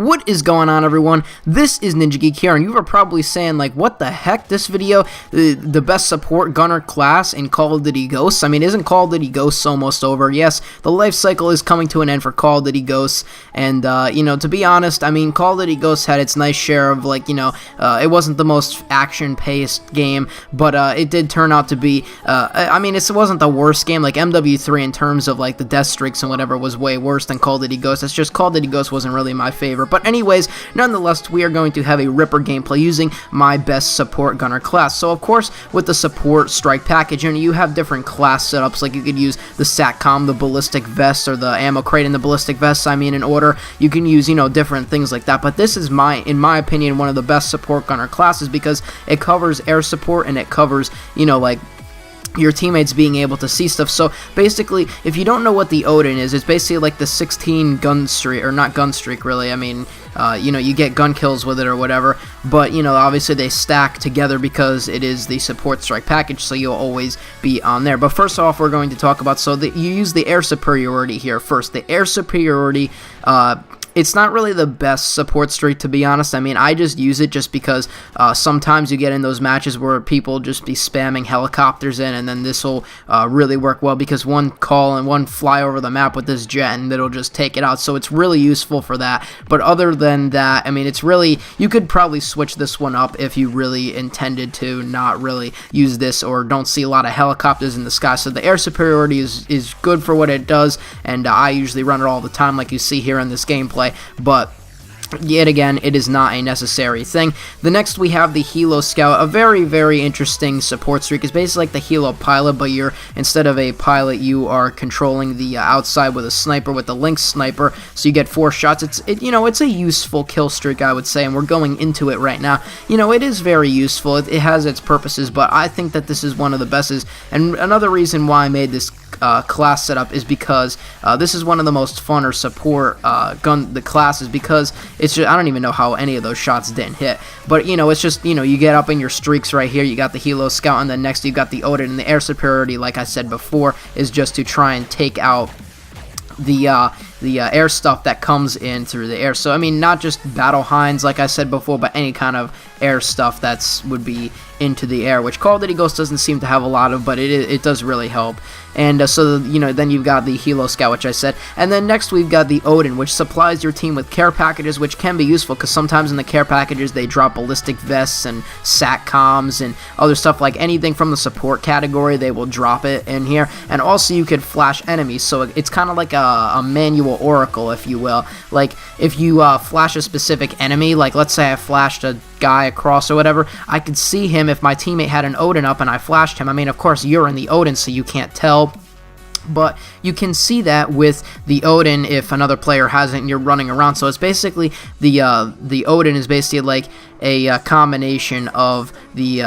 What is going on, everyone? This is Ninja Geek here, and you were probably saying, like, what the heck, this video, the best support gunner class in Call of Duty Ghosts? I mean, isn't Call of Duty Ghosts almost over? Yes, the life cycle is coming to an end for Call of Duty Ghosts, and, you know, to be honest, I mean, Call of Duty Ghosts had its nice share of, like, you know, it wasn't the most action-paced game, but, it did turn out to be, I mean, it wasn't the worst game. Like, MW3 in terms of, like, the death streaks and whatever was way worse than Call of Duty Ghosts. It's just Call of Duty Ghosts wasn't really my favorite. But anyways, nonetheless, we are going to have a ripper gameplay using my best support gunner class. So of course, with the support strike package, you have different class setups. Like you could use the SATCOM, the ballistic vest, or the ammo crate and the ballistic vests, I mean, in order. You can use, you know, different things like that. But this is in my opinion, one of the best support gunner classes because it covers air support and it covers, you know, like, your teammates being able to see stuff. So basically, if you don't know what the Odin is, it's basically like the 16 gun streak, or not gun streak really, I mean, you know, you get gun kills with it or whatever, but, you know, obviously they stack together because it is the support strike package, so you'll always be on there. But first off, we're going to talk about, so that you use the air superiority here first. The air superiority, it's not really the best support streak, to be honest. I mean, I just use it just because sometimes you get in those matches where people just be spamming helicopters in, and then this will really work well because one call and one fly over the map with this jet and it'll just take it out. So it's really useful for that. But other than that, I mean, it's really, you could probably switch this one up if you really intended to not really use this or don't see a lot of helicopters in the sky. So the air superiority is good for what it does, and I usually run it all the time like you see here in this gameplay. But yet again, it is not a necessary thing. The next we have the Helo Scout, a very, very interesting support streak. It's basically like the Helo Pilot, but instead of a pilot, you are controlling the outside with a sniper, with the Lynx sniper, so you get 4 shots. You know, it's a useful kill streak, I would say, and we're going into it right now. You know, it is very useful. It has its purposes, but I think that this is one of the best. And another reason why I made this class setup is because this is one of the most fun or support the classes, because it's just, I don't even know how any of those shots didn't hit, but you know, it's just, you know, you get up in your streaks right here. You got the Helo Scout, and then next you got the Odin, and the air superiority, like I said before, is just to try and take out the air stuff that comes in through the air. So I mean, not just battle hinds like I said before, but any kind of air stuff that's would be into the air, which Call of Duty Ghosts doesn't seem to have a lot of, but it does really help. And so, you know, then you've got the Helo Scout, which I said, and then next we've got the Odin, which supplies your team with care packages, which can be useful because sometimes in the care packages they drop ballistic vests and SATCOMs and other stuff, like anything from the support category they will drop it in here. And also you could flash enemies, so it's kind of like a manual oracle, if you will. Like if you flash a specific enemy, like let's say I flashed a guy across or whatever, I could see him if my teammate had an Odin up and I flashed him. I mean, of course you're in the Odin, so you can't tell, but you can see that with the Odin if another player hasn't and you're running around. So it's basically the Odin is basically like a combination of the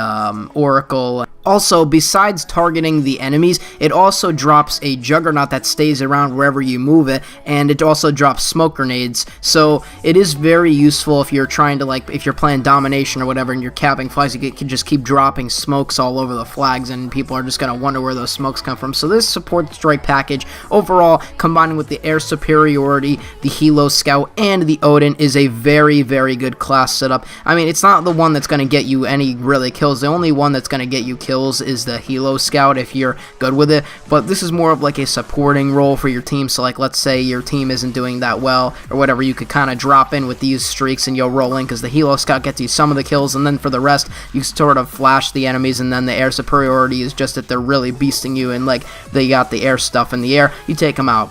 oracle. Also, besides targeting the enemies, it also drops a juggernaut that stays around wherever you move it, and it also drops smoke grenades. So it is very useful if you're trying to, like, if you're playing domination or whatever and you're capping flags, you can just keep dropping smokes all over the flags and people are just going to wonder where those smokes come from. So this support strike package, overall, combining with the air superiority, the Helo Scout, and the Odin, is a very, very good class setup. I mean, it's not the one that's going to get you any really kills. The only one that's going to get you kills is the Helo Scout if you're good with it, but this is more of like a supporting role for your team. So like, let's say your team isn't doing that well or whatever, you could kind of drop in with these streaks and you'll roll in because the Helo Scout gets you some of the kills, and then for the rest you sort of flash the enemies, and then the air superiority is just that they're really beasting you and like they got the air stuff in the air, you take them out.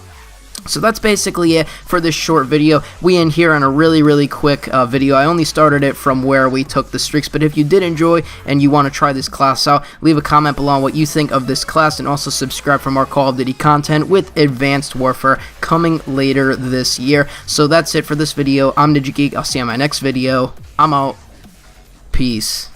So that's basically it for this short video. We end here on a really, really quick video. I only started it from where we took the streaks, but if you did enjoy and you want to try this class out, leave a comment below on what you think of this class, and also subscribe for more Call of Duty content with Advanced Warfare coming later this year. So that's it for this video. I'm Ninja Geek. I'll see you on my next video. I'm out. Peace.